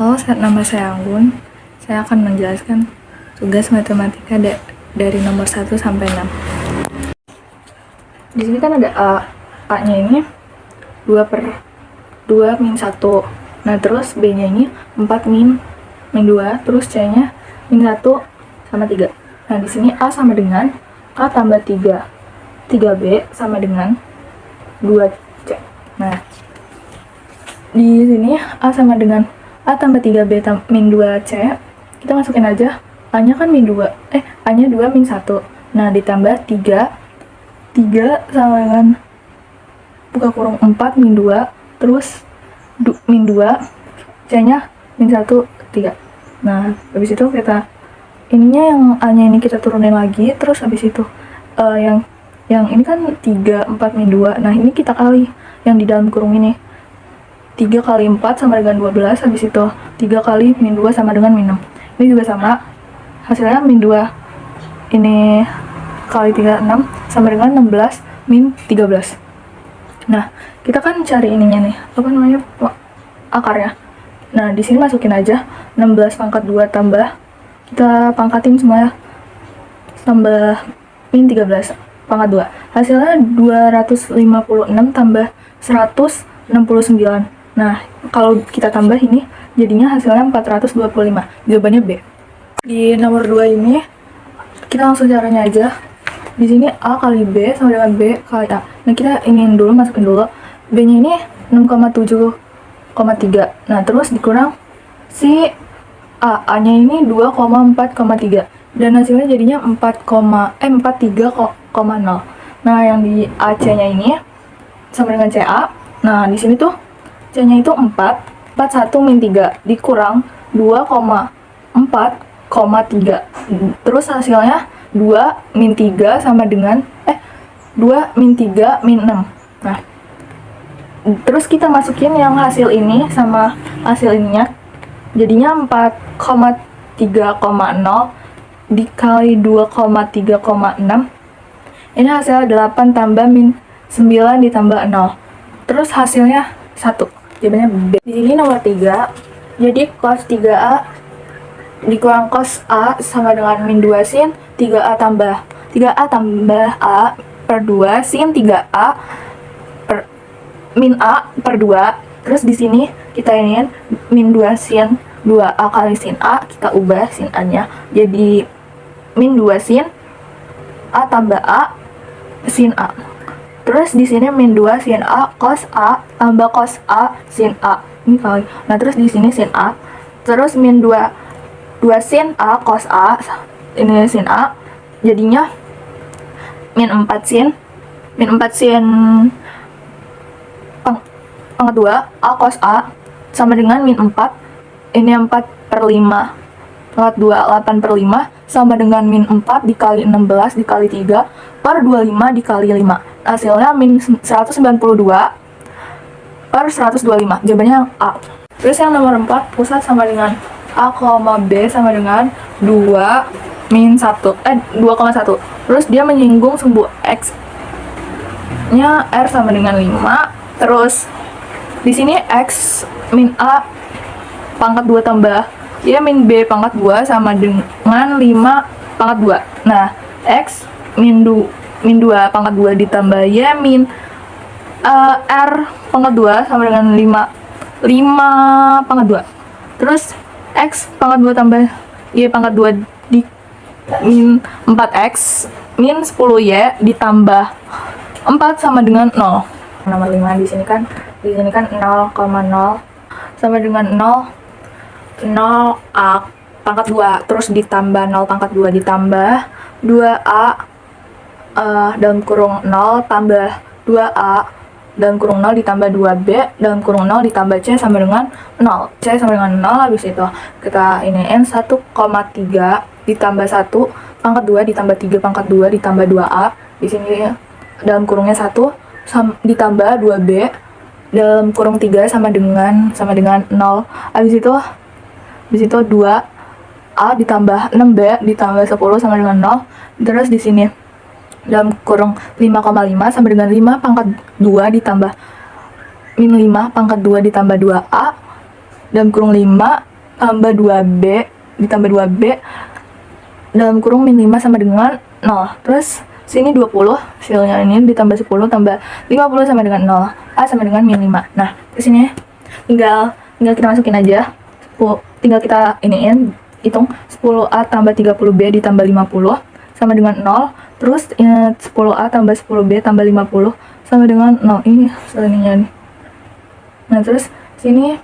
Halo, nama saya Anggun. Saya akan menjelaskan tugas matematika dari nomor 1 sampai 6. Di sini kan ada A. A-nya ini 2 per 2 min 1. Nah, terus B-nya ini 4 min 2, terus C-nya min 1 sama 3. Nah, di sini A sama dengan A tambah 3. 3B sama dengan 2C. Nah, di sini A sama dengan A tambah 3B min 2C, kita masukin aja. A-nya kan min 2, A-nya 2 min 1. Nah, ditambah 3 sama dengan buka kurung 4 min 2, terus min 2, C-nya min 1, 3. Nah, habis itu kita, ininya yang A-nya ini kita turunin lagi, terus habis itu yang ini kan 3, 4 min 2, nah ini kita kali yang di dalam kurung ini. 3 kali 4 sama dengan 12, habis itu 3 kali min 2 sama dengan min 6. Ini juga sama, hasilnya min 2 ini kali 3, 6 sama dengan 16 min 13. Nah, kita kan cari ininya nih, apa namanya, akarnya. Nah, di sini masukin aja 16 pangkat 2 tambah, kita pangkatin semua ya, tambah min 13 pangkat 2. Hasilnya 256 tambah 169. Nah, kalau kita tambah ini, jadinya hasilnya 425. Jawabannya B. Di nomor 2 ini, kita langsung caranya aja. Di sini A kali B sama dengan B kali A. Nah, kita ingin dulu, masukin dulu. B-nya ini 6,7,3. Nah, terus dikurang si A-nya ini 2,4,3. Dan hasilnya jadinya 43,0. Nah, yang di AC-nya ini sama dengan CA. Nah, di sini tuh C-nya itu 41 min 3 dikurang 2,4,3. Terus hasilnya 2 min 3 sama dengan 2 min 3 min 6. Nah, terus kita masukin yang hasil ini sama hasil ininya, jadinya 4,3,0 dikali 2,3,6. Ini hasilnya 8 tambah min 9 ditambah 0. Terus hasilnya 1. Jawabannya B. Di sini nomor 3. Jadi cos 3A dikurang cos A sama dengan min 2 sin 3A tambah A per 2 sin 3A per min A per 2. Terus di sini kita ingin min 2 sin 2A kali sin A, kita ubah sin A-nya jadi min 2 sin A tambah A sin A. Terus di sini min 2 sin A cos A tambah cos A sin A. Ini kali. Nah, terus di sini sin A. Terus min 2 sin A cos A. Ini sin A. Jadinya min 4 sin pangkat 2 A cos A sama dengan min 4. Ini 4 per 5 pangkat 2, 8 per 5 sama dengan min 4 dikali 16 dikali 3 per 25 dikali 5. Hasilnya min 192 per 125. Jawabannya A. Terus yang nomor 4, pusat sama dengan A, B sama dengan 2 min 1, 2,1. Terus dia menyinggung sumbu X-nya R sama dengan 5. Terus di sini X min A pangkat 2 tambah ya min B pangkat 2 sama dengan 5 pangkat 2. Nah, X min 2 pangkat 2 ditambah Y min R pangkat 2 sama dengan 5 pangkat 2. Terus X pangkat 2 tambah Y pangkat 2 di min 4X min 10Y ditambah 4 sama dengan 0. Nomor 5 di sini kan 0,0 sama dengan 0A pangkat 2, terus ditambah 0 pangkat 2 ditambah 2A dalam kurung 0 tambah 2A dalam kurung 0 ditambah 2B dalam kurung 0 ditambah C sama dengan 0. C sama dengan 0, habis itu kita iniin 1,3 ditambah 1 pangkat 2 ditambah 3 pangkat 2 ditambah 2A. Di sini dalam kurungnya 1 ditambah 2B dalam kurung 3 sama dengan 0. Habis itu 2A ditambah 6B ditambah 10 sama dengan 0. Terus di sini dalam kurung 5,5 sama dengan 5 pangkat 2 ditambah min 5 pangkat 2 ditambah 2A dalam kurung 5 tambah 2B ditambah 2B dalam kurung min 5 sama dengan 0. Terus sini 20, hasilnya ini ditambah 10 tambah 50 sama dengan 0. A sama dengan min 5. Nah, kesini tinggal kita masukin aja. Tinggal kita iniin, hitung 10A tambah 30B ditambah 50 sama dengan 0. Terus 10A tambah 10B tambah 50 sama dengan 0. Ini hasilnya nih. Nah, terus sini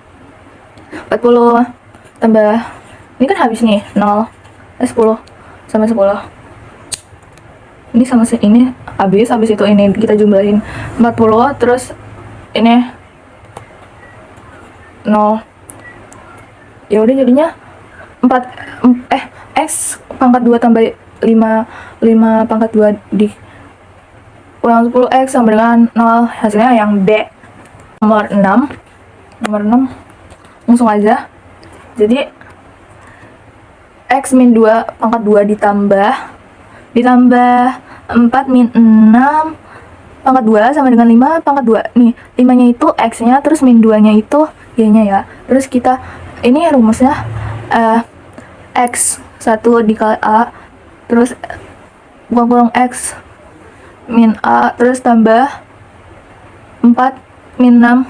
40 tambah, ini kan habis nih 0, 10 sama 10. Ini sama ini habis itu ini kita jumlahin 40, terus ini 0. Ya udah jadinya 4 x pangkat 2 tambah 5 pangkat 2 di kurang 10x sama dengan 0. Hasilnya yang B. Nomor 6 langsung aja. Jadi x min 2 pangkat 2 ditambah 4 min 6 pangkat 2 sama dengan 5 pangkat 2. Nih, 5 nya itu x nya, terus min 2 nya itu y nya ya. Terus kita, ini rumusnya x 1 dikali a, terus kurang x min a, terus tambah 4 min 6,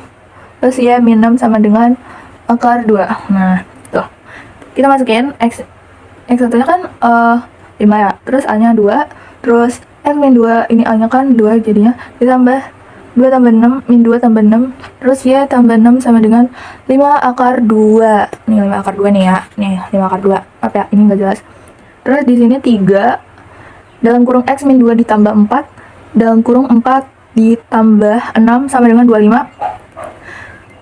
terus y min 6 sama dengan akar 2. Nah, tuh. Kita masukin x 1 nya kan 5 ya, terus a nya 2, terus x min 2, ini a nya kan 2, jadinya ditambah 2 tambah 6, min 2 tambah 6, terus y tambah 6 sama dengan 5 akar 2. Nih 5 akar 2 nih ya, nih 5 akar 2, apa ya, ini nggak jelas. Terus di sini 3 dalam kurung x min 2 ditambah 4 dalam kurung 4 ditambah 6 sama dengan 25.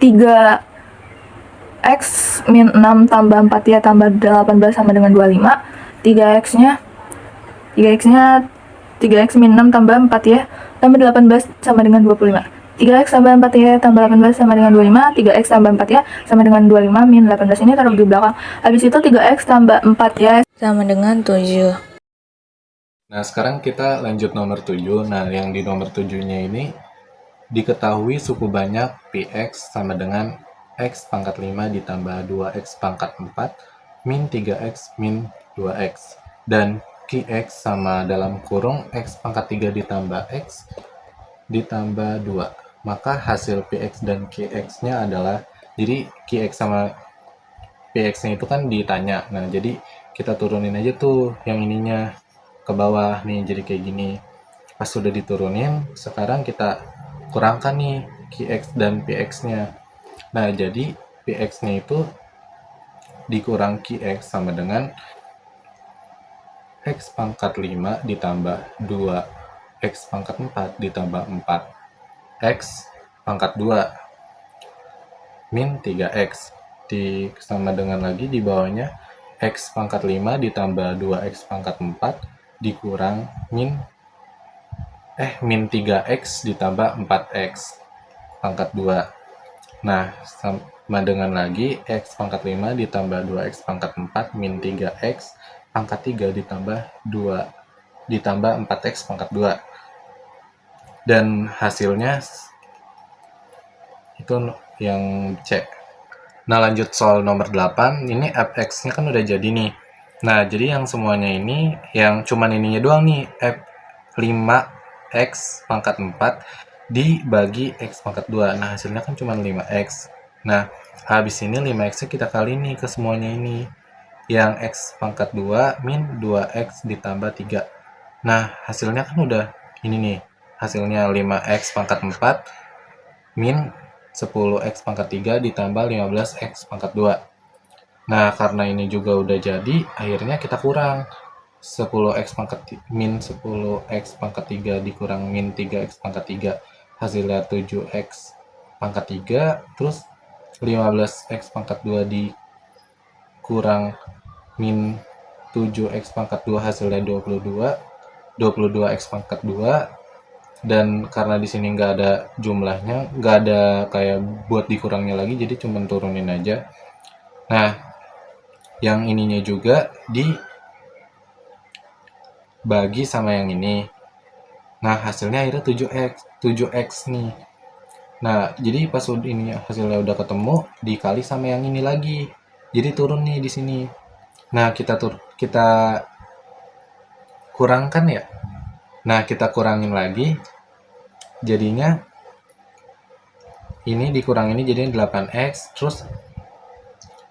3 x min 6 tambah 4 ya tambah 18 sama dengan 25. 3x min 6 tambah 4 ya tambah 18 sama dengan 25. 3x tambah 4 ya tambah 18 sama dengan 25. 3x tambah 4 ya sama dengan 25 min 18, ini taruh di belakang. Habis itu 3x tambah 4 ya sama dengan 7. Nah, sekarang kita lanjut nomor 7. Nah, yang di nomor 7-nya ini diketahui suku banyak Px sama dengan x pangkat 5 ditambah 2x pangkat 4 min 3x min 2x. Dan Qx sama dalam kurung x pangkat 3 ditambah x ditambah 2. Maka hasil Px dan Qx-nya adalah, jadi Qx sama Px-nya itu kan ditanya. Nah, jadi kita turunin aja tuh yang ininya ke bawah nih, jadi kayak gini. Pas sudah diturunin, sekarang kita kurangkan nih Qx dan Px-nya. Nah, jadi Px-nya itu dikurang Qx sama dengan x pangkat 5 ditambah 2 x pangkat 4 ditambah 4 x pangkat 2 min 3x sama dengan lagi di bawahnya x pangkat 5 ditambah 2x pangkat 4 dikurang min 3x ditambah 4x pangkat 2. Nah, sama dengan lagi x pangkat 5 ditambah 2x pangkat 4 min 3x pangkat 3 ditambah 2 ditambah 4x pangkat 2. Dan hasilnya itu yang C. Nah, lanjut soal nomor 8. Ini fx-nya kan udah jadi nih. Nah, jadi yang semuanya ini, yang cuman ininya doang nih, f5x pangkat 4 dibagi x pangkat 2. Nah, hasilnya kan cuma 5x. Nah, habis ini 5x-nya kita kali nih ke semuanya ini. Yang x pangkat 2 min 2x ditambah 3. Nah, hasilnya kan udah ini nih. Hasilnya 5x pangkat 4 min 10x pangkat 3 ditambah 15x pangkat 2. Nah, karena ini juga udah jadi, akhirnya kita kurang 10x pangkat min 10x pangkat 3 dikurang min 3x pangkat 3. Hasilnya 7x pangkat 3, terus 15x pangkat 2 dikurang min 7x pangkat 2, hasilnya 22x pangkat 2. Dan karena di sini nggak ada jumlahnya, nggak ada kayak buat dikurangnya lagi, jadi cuma turunin aja. Nah, yang ininya juga dibagi sama yang ini. Nah, hasilnya akhirnya 7x nih. Nah, jadi pas ini hasilnya udah ketemu, dikali sama yang ini lagi. Jadi turun nih di sini. Nah, kita kurangkan ya. Nah, kita kurangin lagi. Jadinya ini dikurang ini jadinya 8x, terus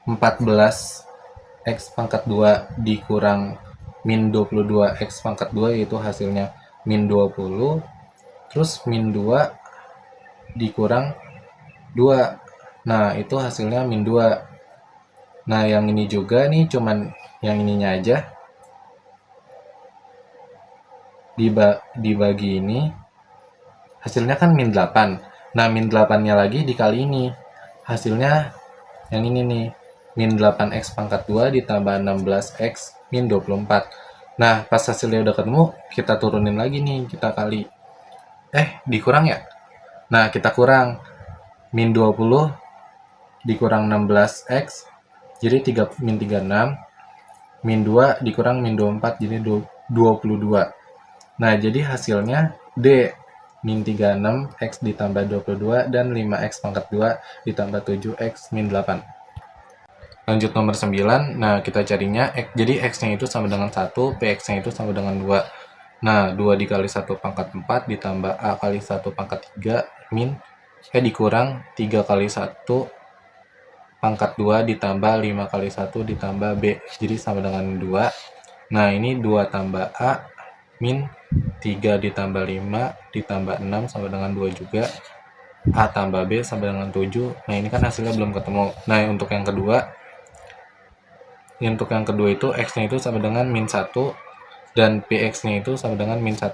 14x pangkat 2 dikurang min 22x pangkat 2, yaitu hasilnya min 20, terus min 2 dikurang 2. Nah, itu hasilnya min 2. Nah, yang ini juga nih, cuman yang ininya aja dibagi ini, hasilnya kan min 8. Nah, min 8-nya lagi dikali ini. Hasilnya yang ini nih, min 8x pangkat 2 ditambah 16x min 24. Nah, pas hasilnya udah ketemu, kita turunin lagi nih, kita kali. Dikurang ya? Nah, kita kurang. Min 20 dikurang 16x, jadi min 36. Min 2 dikurang min 24, jadi 22. Nah, jadi hasilnya D, min 36x ditambah 22 dan 5x pangkat 2 ditambah 7x min 8. Lanjut nomor 9. Nah, kita carinya jadi x-nya itu sama dengan 1, px-nya itu sama dengan 2. Nah, 2 dikali 1 pangkat 4 ditambah a kali 1 pangkat 3 dikurang 3 kali 1 pangkat 2 ditambah 5 kali 1 ditambah b. Jadi sama dengan 2. Nah, ini 2 tambah a min 3 ditambah 5 ditambah 6 sama dengan 2 juga. A tambah B sama dengan 7. Nah, ini kan hasilnya belum ketemu. Nah, untuk yang kedua itu X-nya itu sama dengan min 1 dan PX-nya itu sama dengan min 1.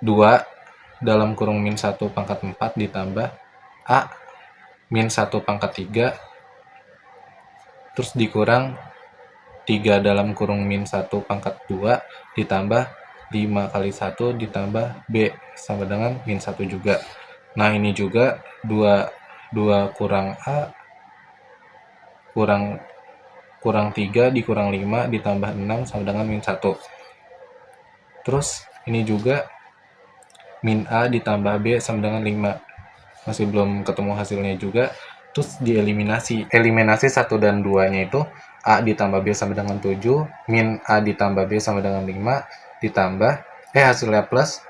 2 dalam kurung min 1 pangkat 4 ditambah A min 1 pangkat 3 terus dikurang 3 dalam kurung min 1 pangkat 2 ditambah 5 kali 1 ditambah B sama dengan min 1 juga. Nah, ini juga 2 kurang A kurang 3 dikurang 5 ditambah 6 sama dengan min 1. Terus ini juga min A ditambah B sama dengan 5. Masih belum ketemu hasilnya juga. Terus dieliminasi. Eliminasi 1 dan 2-nya itu A ditambah B sama dengan 7, min A ditambah B sama dengan 5, ditambah, hasilnya plus,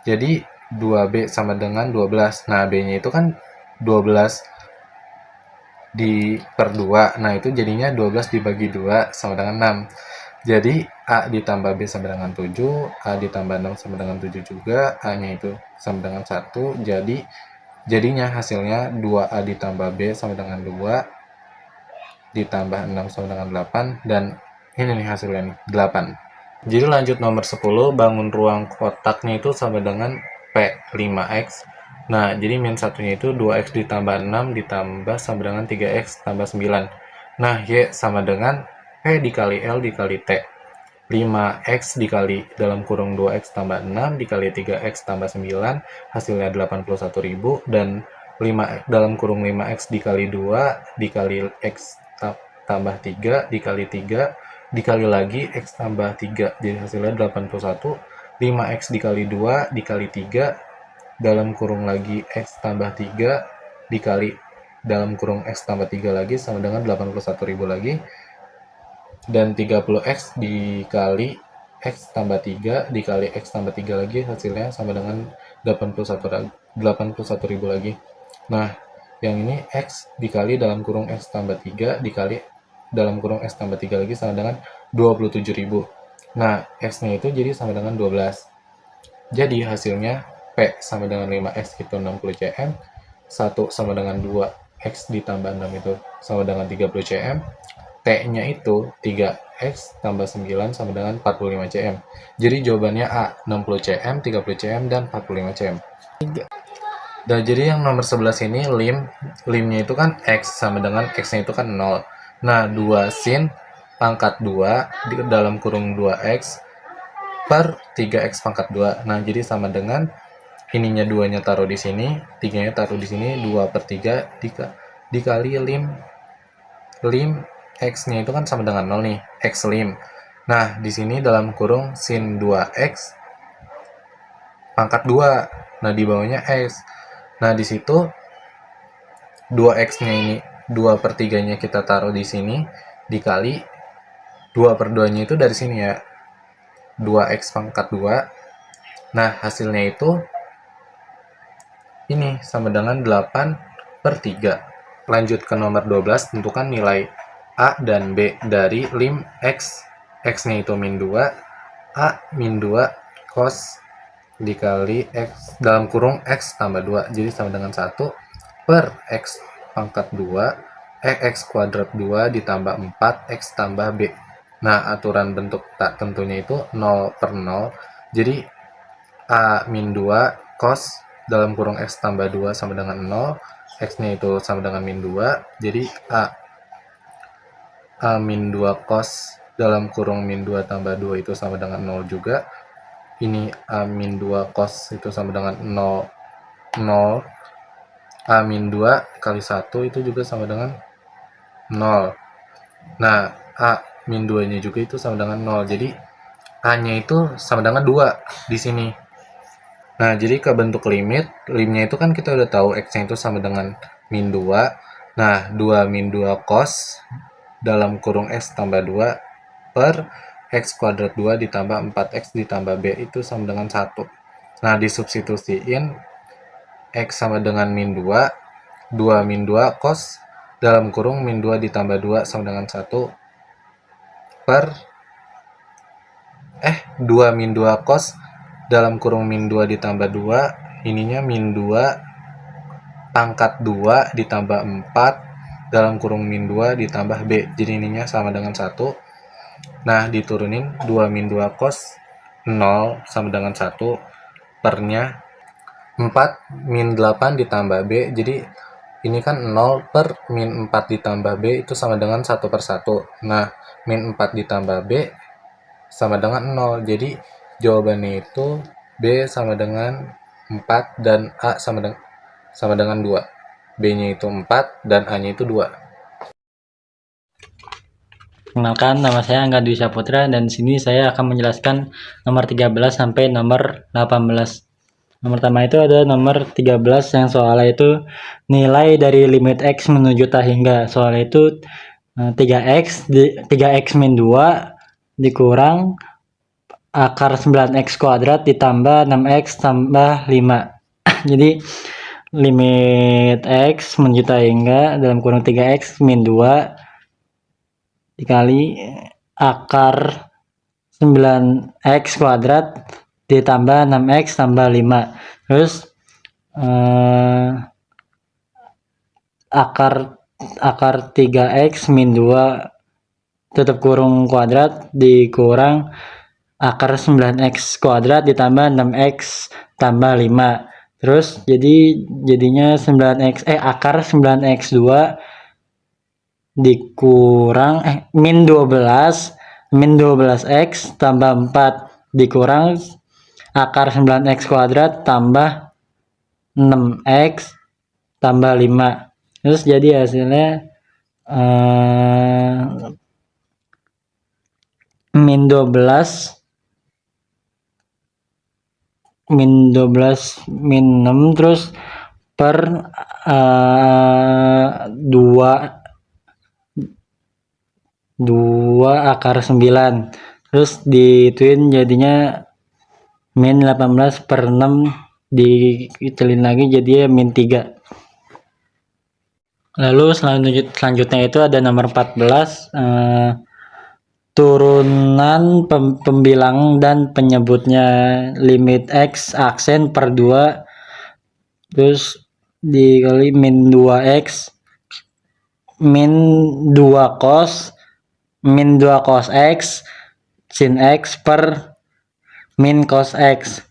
jadi 2B sama dengan 12. Nah, B-nya itu kan 12 per 2. Nah, itu jadinya 12 dibagi 2 sama dengan 6. Jadi, A ditambah B sama dengan 7, A ditambah 6 sama dengan 7 juga, A-nya itu sama dengan 1, jadinya hasilnya 2A ditambah B sama dengan 2, ditambah 6 sama dengan 8, dan ini nih hasilnya nih, 8. Jadi lanjut nomor 10, bangun ruang kotaknya itu sama dengan P5X. Nah, jadi min satunya itu 2X ditambah 6 ditambah sama dengan 3X tambah 9. Nah, Y sama dengan P dikali L dikali T. 5X dikali dalam kurung 2X tambah 6 dikali 3X tambah 9, hasilnya 81.000, dan 5 dalam kurung 5X dikali 2 dikali X tambah 3 dikali 3 dikali lagi X tambah 3, jadi hasilnya 81. 5X dikali 2 dikali 3 dalam kurung lagi X tambah 3 dikali dalam kurung X tambah 3 lagi sama dengan 81.000 lagi, dan 30X dikali X tambah 3 dikali X tambah 3 lagi, hasilnya sama dengan 81.000 lagi. Nah, yang ini X dikali dalam kurung X tambah 3 dikali dalam kurung X tambah 3 lagi sama dengan 27.000. Nah, X-nya itu jadi sama dengan 12. Jadi hasilnya P sama dengan 5X itu 60 cm, 1 sama dengan 2X ditambah 6 itu sama dengan 30 cm, T-nya itu 3X tambah 9 sama dengan 45 cm. Jadi jawabannya A, 60 cm, 30 cm, dan 45 cm. Dan jadi yang nomor 11 ini limnya itu kan X sama dengan X-nya itu kan 0. Nah, 2 sin pangkat 2 dalam kurung 2X per 3X pangkat 2. Nah, jadi sama dengan ininya 2-nya taruh di sini, 3-nya taruh di sini, 2 per 3 dikali lim X-nya itu kan sama dengan 0 nih, X lim. Nah, di sini dalam kurung sin 2X pangkat 2. Nah, di bawahnya X. Nah, di situ 2X-nya ini 2/3-nya kita taruh di sini, dikali 2/2-nya itu dari sini ya, 2x pangkat 2. Nah, hasilnya itu ini sama dengan 8/3. Lanjut ke nomor 12, tentukan nilai A dan B dari lim X. X-nya itu min 2, A min 2 cos dikali X dalam kurung X tambah 2. Jadi sama dengan 1 per X pangkat 2, X kuadrat 2 ditambah 4 X tambah B. Nah, aturan bentuk tak tentunya itu 0 per 0. Jadi A min 2 cos dalam kurung X tambah 2 sama dengan 0. X-nya itu sama dengan min 2. Jadi A min 2 cos dalam kurung min 2 tambah 2 itu sama dengan 0 juga. Ini A min 2 cos itu sama dengan 0. 0. A min 2 kali 1 itu juga sama dengan 0. Nah, A min 2-nya juga itu sama dengan 0. Jadi A-nya itu sama dengan 2 di sini. Nah, jadi ke bentuk limnya itu kan kita udah tahu X-nya itu sama dengan min 2. Nah, 2 min 2 cos dalam kurung X tambah 2 per X kuadrat 2 ditambah 4X ditambah B itu sama dengan 1. Nah, disubstitusiin X sama dengan min 2, 2 min 2 cos dalam kurung min 2 ditambah 2 sama dengan 1 per 2 min 2 cos dalam kurung min 2 ditambah 2, ininya min 2 pangkat 2 ditambah 4 dalam kurung min 2 ditambah B. Jadi ininya sama dengan 1. Nah, diturunin 2 min 2 cos 0 sama dengan 1 pernya 4 min 8 ditambah B. Jadi ini kan 0 per min 4 ditambah B itu sama dengan 1 per 1. Nah, min 4 ditambah B sama dengan 0. Jadi jawabannya itu B sama dengan 4 dan A sama dengan 2. B-nya itu 4 dan A-nya itu 2. Kenalkan, nama saya Angga Dwi Saputra dan sini saya akan menjelaskan nomor 13 sampai nomor 18. Nomor pertama itu ada nomor 13 yang soalnya itu nilai dari limit X menuju tak hingga. Soalnya itu 3x min 2 dikurang akar 9x kuadrat ditambah 6x tambah 5. Jadi limit X menuju tak hingga dalam kurung 3x min 2 dikali akar 9x kuadrat ditambah 6x tambah 5. Terus akar 3x min 2 tutup kurung kuadrat dikurang akar 9x kuadrat ditambah 6x tambah 5. Terus jadinya 9x akar 9x 2 dikurang min 12x tambah 4 dikurang akar 9x kuadrat tambah 6x tambah 5. Terus jadi hasilnya min 12 min 6 terus per 2 akar 9 terus dituin jadinya min 18 per 6 dikecilin lagi jadi min 3. Lalu selanjutnya itu ada nomor 14 turunan pembilang dan penyebutnya limit X aksen per 2 terus dikali min 2x min 2 cos X sin X per min cos X.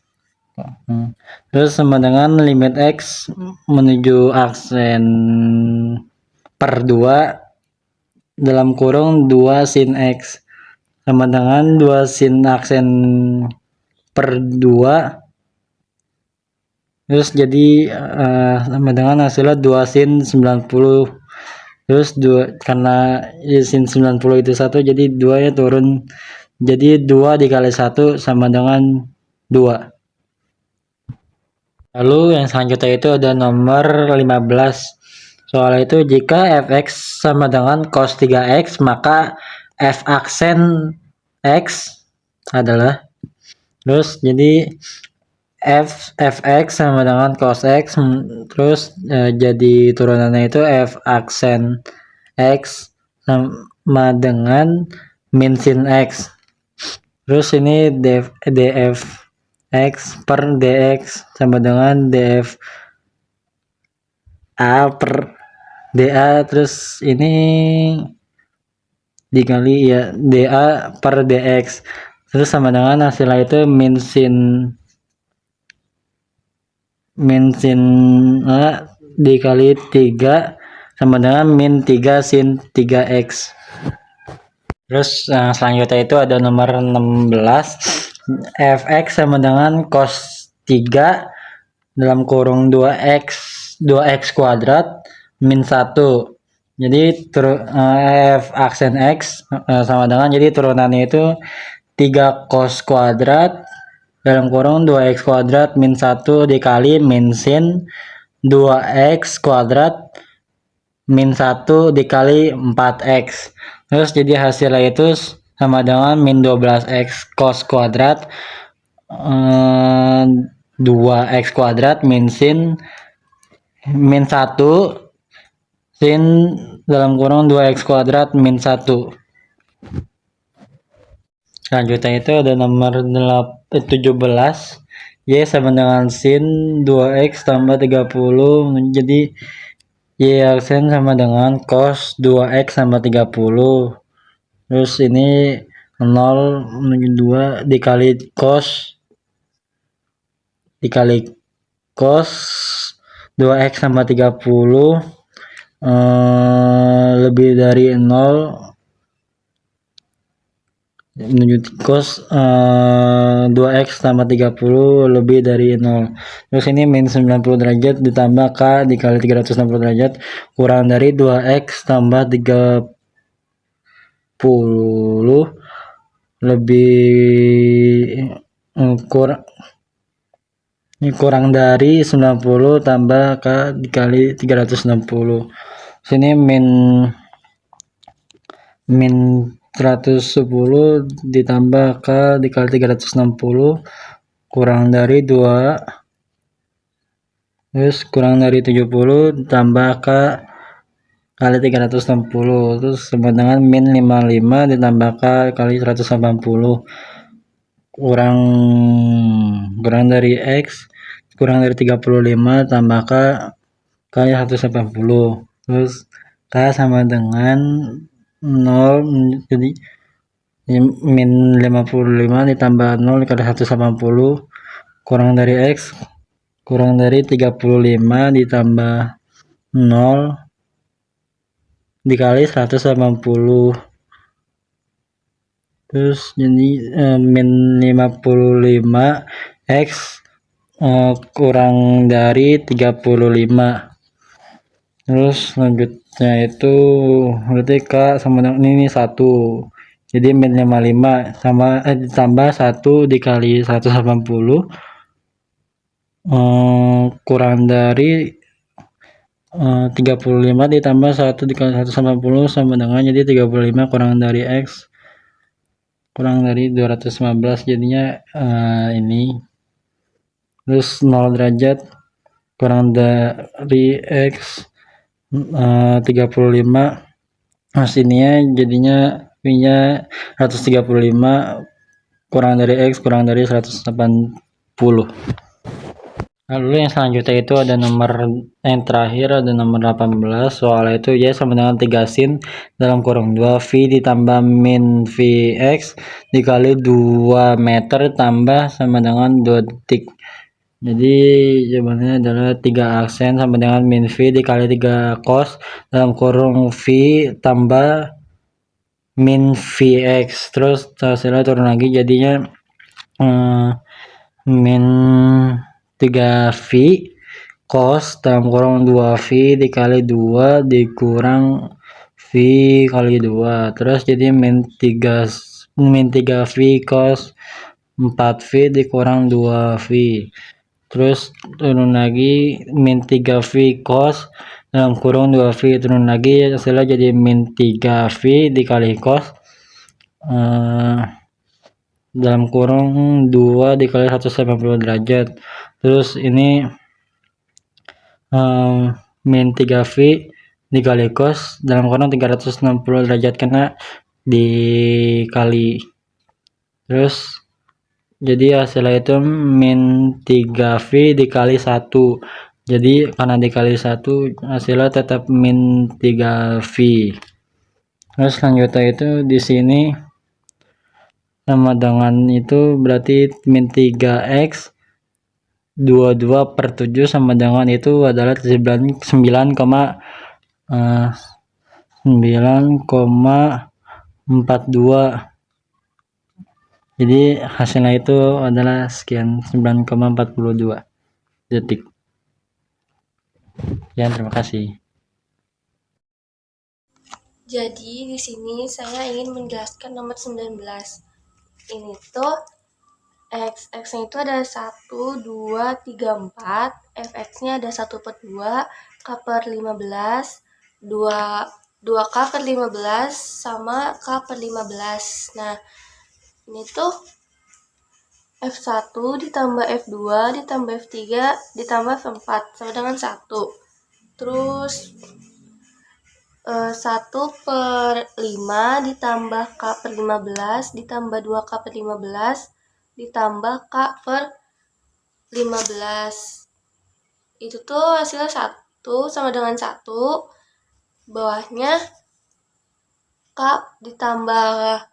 Terus sama dengan limit X menuju aksen per 2 dalam kurung 2 sin X sama dengan 2 sin aksen per 2 terus jadi sama dengan hasilnya 2 sin 90 terus 2 karena sin 90 itu 1 jadi 2 nya turun jadi 2 dikali 1 sama dengan 2. Lalu yang selanjutnya itu ada nomor 15 Soal itu jika fx sama dengan cos 3x, maka f aksen x adalah, terus jadi fx sama dengan cos x, terus jadi turunannya itu f aksen x sama dengan min sin x. Terus ini df x per dx sama dengan df a per dA, terus ini dikali ya dA per dx, terus sama dengan hasilnya itu min sin A dikali 3 sama dengan min 3 sin 3x. Terus selanjutnya itu ada nomor 16, fx sama dengan cos 3 dalam kurung 2x kuadrat min 1. Jadi f aksen x sama dengan, jadi turunannya itu 3 cos kuadrat dalam kurung 2x kuadrat min 1 dikali min sin 2x kuadrat min 1 dikali 4x. Terus jadi hasilnya itu sama dengan min 12x cos kuadrat 2x kuadrat min sin min 1 sin dalam kurung 2x kuadrat min 1. Selanjutnya itu ada nomor 17, y sama dengan sin 2x tambah 30, jadi y aksen sama dengan cos 2x tambah 30. Terus ini 0 menuju 2 dikali cos 2x tambah 30 lebih dari 0 menuju cos 2x tambah 30 lebih dari 0. Terus ini min 90 derajat ditambah k dikali 360 derajat kurang dari 2x tambah 30 lebih kurang dari 90 tambah k dikali 360. Sini min 110 ditambah k dikali 360 kurang dari 2, terus kurang dari 70 ditambah k kali 360, terus sama dengan min 55 ditambah k kali 180 kurang dari x kurang dari 35 tambah k kali 180, terus k sama dengan 0, jadi min 55 ditambah 0 dikali 180 kurang dari x kurang dari 35 ditambah 0 dikali 180, terus jadi min 55 x kurang dari 35. Terus selanjutnya itu berarti k sama dengan ini 1, jadi min 55 sama ditambah 1 dikali 180 kurang dari 35 ditambah 1 dikali 180 sama dengan, jadi 35 kurang dari x kurang dari 215, jadinya ini. Terus 0 derajat kurang dari x 35, hasilnya jadinya nya 135 kurang dari x kurang dari 180. Lalu yang selanjutnya itu ada nomor yang terakhir, ada nomor 18. Soal itu y sama dengan 3 sin dalam kurung 2 v ditambah min vx dikali 2 meter tambah sama dengan 2 detik. Jadi jawabannya adalah 3 aksen sama dengan min v dikali 3 cos dalam kurung v tambah min vx, terus hasilnya turun lagi jadinya min 3v cos dalam kurung 2v dikali 2 dikurang v kali 2, terus jadi min 3v cos 4v dikurang 2v, terus turun lagi min 3v cos dalam kurung 2V turun lagi hasilnya jadi min 3V dikali cos dalam kurung 2 dikali 180 derajat. Terus ini min 3V dikali cos dalam kurung 360 derajat karena dikali. Terus jadi hasilnya itu min 3V dikali 1. Jadi karena dikali 1 hasilnya tetap min 3V. Terus selanjutnya itu di sini sama dengan itu berarti min 3x 22/7 sama dengan itu adalah 9,42. Jadi hasilnya itu adalah sekian 9,42 detik. Ya, terima kasih. Jadi di sini saya ingin menjelaskan nomor 19. Ini tuh X-nya itu ada 1, 2, 3, 4. Fx-nya ada 1/2, K per 15, 2K per 15, sama K per 15. Nah, ini tuh F1 ditambah F2 ditambah F3 ditambah F4 sama dengan 1. Terus 1/5 ditambah K per 15 ditambah 2K per 15 ditambah K per 15. Itu tuh hasilnya 1 sama dengan 1. Bawahnya K ditambah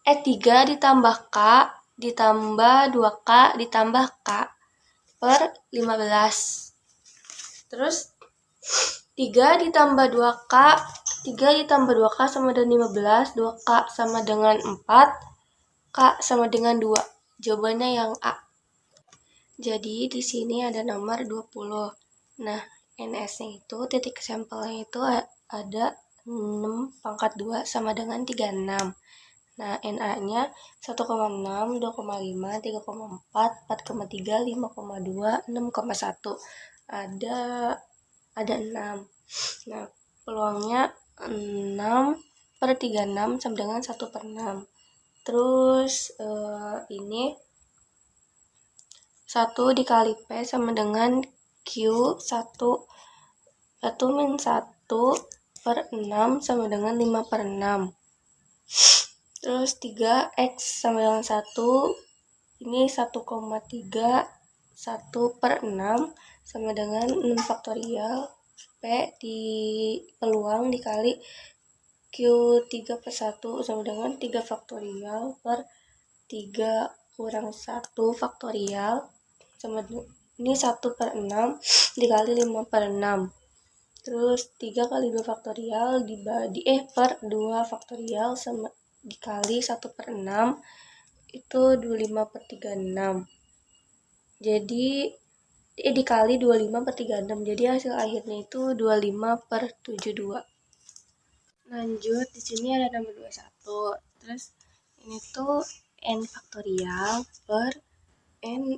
3 ditambah K ditambah 2K ditambah K per 15. Terus 3 ditambah 2K, 3 ditambah 2K sama dengan 15, 2K sama dengan 4, K sama dengan 2. Jawabannya yang A. Jadi di sini ada nomor 20. Nah, NS-nya itu titik sampelnya itu ada 6/2 sama dengan 36. Nah, NA-nya 1,6, 2,5, 3,4, 4,3, 5,2, 6,1. Ada 6. Nah, peluangnya 6/36 sama dengan 1/6. Terus ini 1 dikali P sama dengan Q 1 min 1/6 sama dengan 5/6. Terus 3X sama dengan 1, ini 1,3 1/6 sama dengan 6 faktorial. P di peluang dikali Q3/1 sama dengan 3 faktorial per 3 kurang 1 faktorial sama ini 1/6 dikali 5/6. Terus 3 kali 2 faktorial per 2 faktorial sama dikali 1/6 itu 25/36. Jadi dikali 25/36. Jadi hasil akhirnya itu 25/72. Lanjut, di sini ada nomor 21. Terus ini tuh n faktorial per n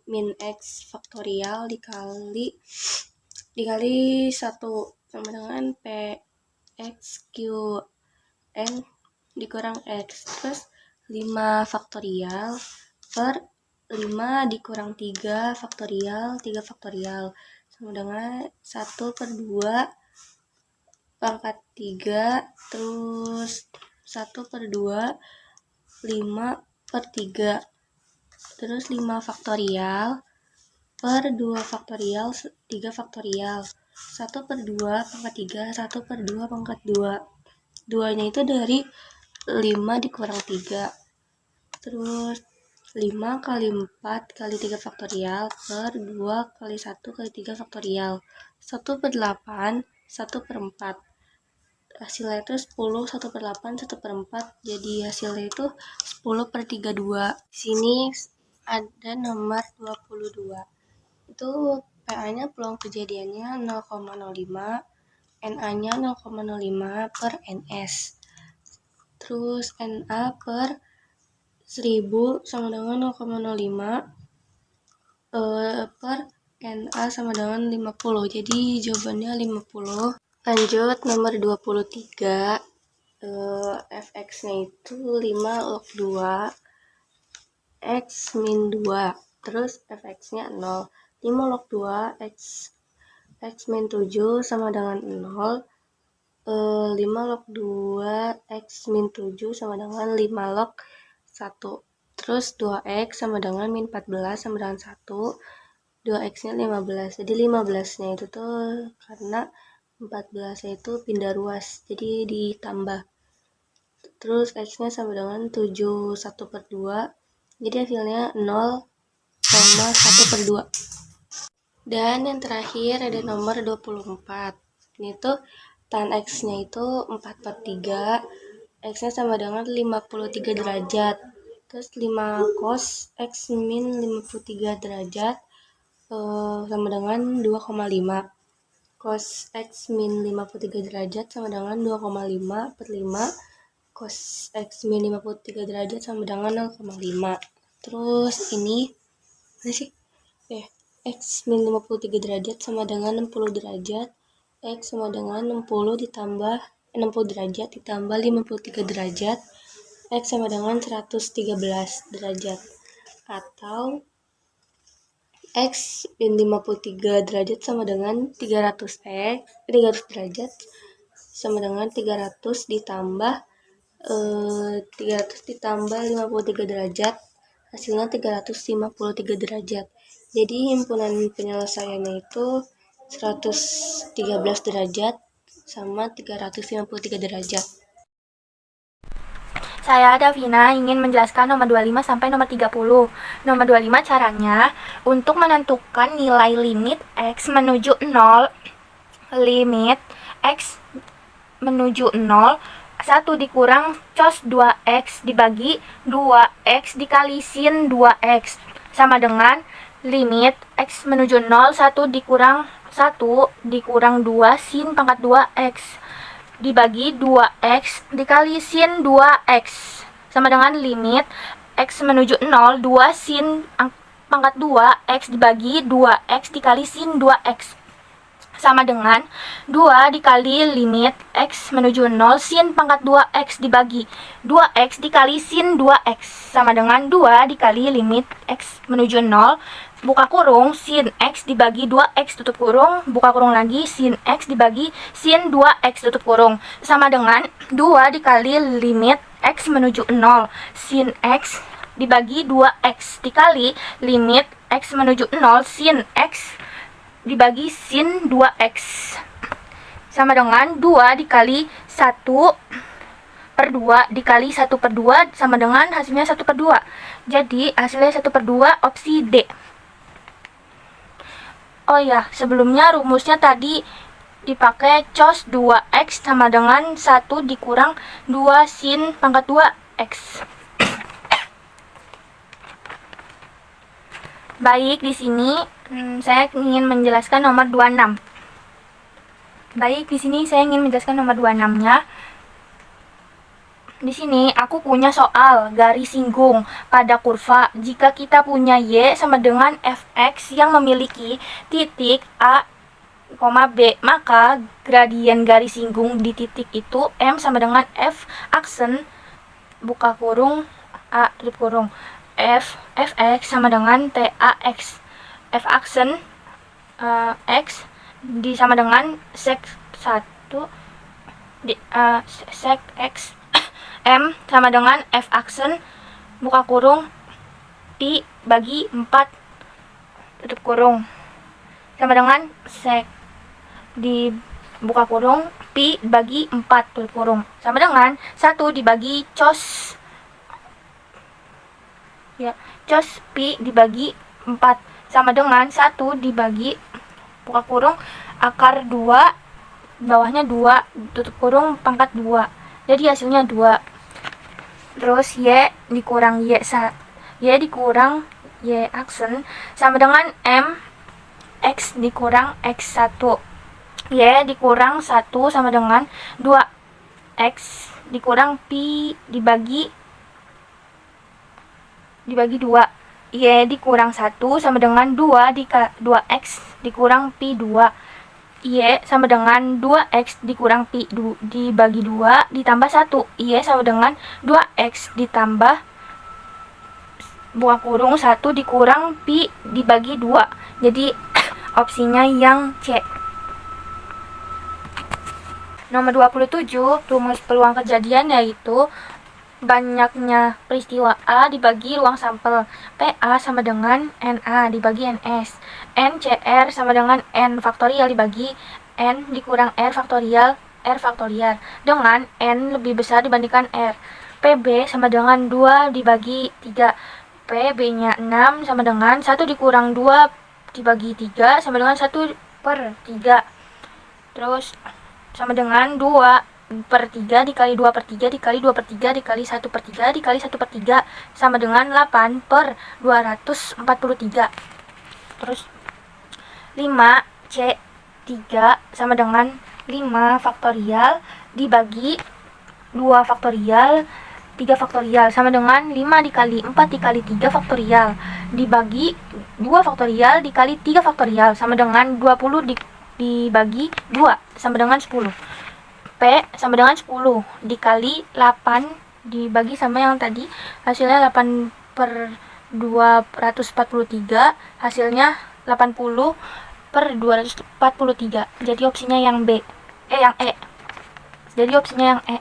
min x faktorial dikali 1 sama dengan p x q n dikurang x. Terus 5 faktorial per 5 dikurang 3 faktorial, 3 faktorial sama dengan 1/2 pangkat 3, terus 1/2 5/3, terus 5 faktorial per 2 faktorial 3 faktorial 1/2 pangkat 3, 1/2 pangkat 2. 2 nya itu dari 5 dikurang 3. Terus 5 kali 4 kali 3 faktorial per 2 kali 1 kali 3 faktorial 1/8 1/4. Hasilnya itu 10 1/8 1/4. Jadi hasilnya itu 10/32. Di sini ada nomor 22. Itu PA-nya peluang kejadiannya 0,05, NA-nya 0,05 per NS. Terus NA per 1000 sama dengan 0,05 per NA sama dengan 50. Jadi jawabannya 50. Lanjut nomor 23. Fx-nya itu 5 log 2 X min 2. Terus Fx-nya 0. 5 log 2 X min 7 sama dengan 0. 5 log 2 X min 7 sama dengan 5 log 1. Terus 2X sama dengan min 14 sama dengan 1. 2X-nya 15. Jadi 15-nya itu tuh karena 14-nya itu pindah ruas. Jadi ditambah. Terus X-nya sama dengan 7 1 per 2. Jadi hasilnya 0,1 per 2. Dan yang terakhir ada nomor 24. Ini tuh tan X-nya itu 4 per 3. X-nya sama dengan 53 derajat. Terus 5 cos X min 53 derajat sama dengan 2,5. Cos X min 53 derajat sama dengan 2,5 per 5. Cos X min 53 derajat sama dengan 0,5. Terus ini mana sih? X min 53 derajat sama dengan 60 derajat. X sama dengan 60 ditambah 60 derajat ditambah 53 derajat. X sama dengan 113 derajat. Atau X min 53 derajat sama dengan 300 derajat sama dengan 300 ditambah 53 derajat, hasilnya 353 derajat. Jadi himpunan penyelesaiannya itu 113 derajat sama 353 derajat. Saya Davina ingin menjelaskan nomor 25 sampai nomor 30. Nomor 25 caranya untuk menentukan nilai limit X menuju 0. Limit X menuju 0, 1 dikurang cos 2X dibagi 2X dikali sin 2X sama dengan limit X menuju 0, 1 dikurang 2 sin pangkat 2X dibagi 2X dikali sin 2X sama dengan limit X menuju 0, 2 sin pangkat 2X dibagi 2X dikali sin 2X sama dengan 2 dikali limit X menuju 0 sin pangkat 2X dibagi 2X dikali sin 2X sama dengan 2 dikali limit X menuju 0 buka kurung sin X dibagi 2X tutup kurung buka kurung lagi sin X dibagi sin 2X tutup kurung sama dengan 2 dikali limit X menuju 0 sin X dibagi 2X dikali limit X menuju 0 sin X dibagi sin 2X sama dengan 2 dikali 1 per 2 dikali 1 per 2 sama dengan hasilnya 1 per 2. Jadi hasilnya 1 per 2 opsi D. Oh ya, sebelumnya rumusnya tadi dipakai cos 2X sama dengan 1 dikurang 2 sin pangkat 2X. Baik, di sini saya ingin menjelaskan nomor 26. Baik, di sini saya ingin menjelaskan nomor 26-nya. Di sini aku punya soal garis singgung pada kurva. Jika kita punya Y sama dengan Fx yang memiliki titik A, B, maka gradien garis singgung di titik itu M sama dengan F aksen buka kurung A tutup kurung Fx sama dengan TAX. F aksen X sama dengan sec 1 sec X M sama dengan F aksen buka kurung pi bagi 4 tutup kurung sama dengan sec di buka kurung pi bagi 4 tutup kurung sama dengan 1 dibagi cos ya cos pi dibagi 4 sama dengan 1 dibagi buka kurung akar 2 bawahnya 2 tutup kurung pangkat 2. Jadi hasilnya 2. Terus Y dikurang Y dikurang Y aksen sama dengan M X dikurang X1. Y dikurang 1 sama dengan 2 X dikurang pi dibagi 2 Y dikurang 1 sama dengan 2x dikurang pi 2. Y sama dengan 2x dikurang pi dibagi 2 ditambah 1. Y sama dengan 2x ditambah buka kurung 1 dikurang pi dibagi 2. Jadi opsinya yang C. Nomor 27, rumus peluang kejadian yaitu banyaknya peristiwa A dibagi ruang sampel. PA sama dengan NA dibagi NS. NCR sama dengan N faktorial dibagi N dikurang R faktorial dengan N lebih besar dibandingkan R. PB sama dengan 2 dibagi 3. PB-nya 6 sama dengan 1 dikurang 2 dibagi 3 sama dengan 1/3. Terus sama dengan 2/3 dikali 2/3 dikali 2/3 dikali 1/3 dikali 1/3 sama dengan 8/243. Terus 5C3 sama dengan 5 faktorial dibagi 2 faktorial 3 faktorial sama dengan 5 dikali 4 dikali 3 faktorial dibagi 2 faktorial dikali 3 faktorial sama dengan 20 dibagi 2 sama dengan 10. P sama dengan 10 dikali 8 dibagi sama yang tadi, hasilnya 8/243, hasilnya 80/243. Jadi opsinya yang B. Yang E. Jadi opsinya yang E.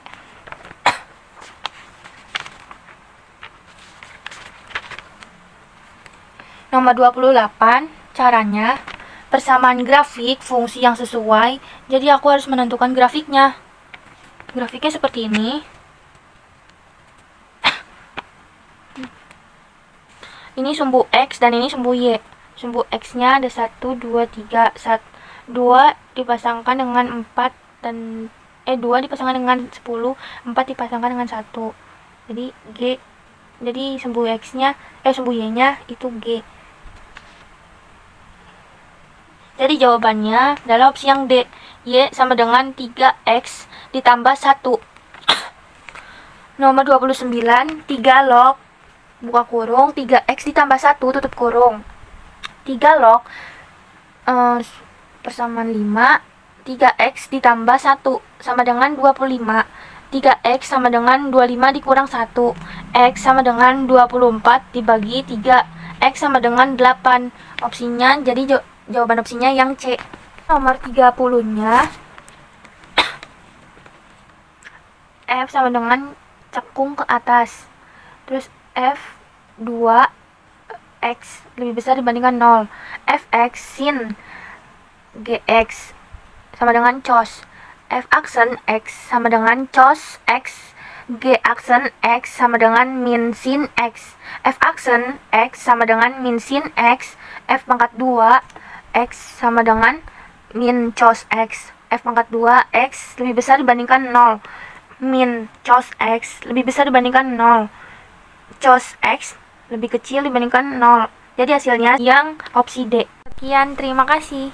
Nomor 28, caranya persamaan grafik fungsi yang sesuai. Jadi aku harus menentukan grafiknya. Grafiknya seperti ini. Ini sumbu X dan ini sumbu Y. Sumbu X-nya ada 1, 2, 3. 2 dipasangkan dengan 4 dan 2 dipasangkan dengan 10, 4 dipasangkan dengan 1. Jadi G. Jadi sumbu X-nya sumbu Y-nya itu G. Jadi jawabannya adalah opsi yang D. Y sama dengan 3X ditambah 1. Nomor 29, 3 log buka kurung 3X ditambah 1 tutup kurung. 3 log persamaan 5, 3X ditambah 1 sama dengan 25. 3X sama dengan 25 dikurang 1. X sama dengan 24 dibagi 3. X sama dengan 8. Opsinya jadi jawaban opsinya yang C. Nomor 30-nya F sama dengan cekung ke atas. Terus F2 X lebih besar dibandingkan 0. Fx sin Gx sama dengan cos. F aksen X sama dengan cos X. G aksen X sama dengan min sin X. F aksen X sama dengan min sin X. F pangkat 2 X sama dengan min cos X. F pangkat 2 X lebih besar dibandingkan 0. Min cos X lebih besar dibandingkan 0. Cos X lebih kecil dibandingkan 0. Jadi hasilnya yang opsi D. Sekian, terima kasih.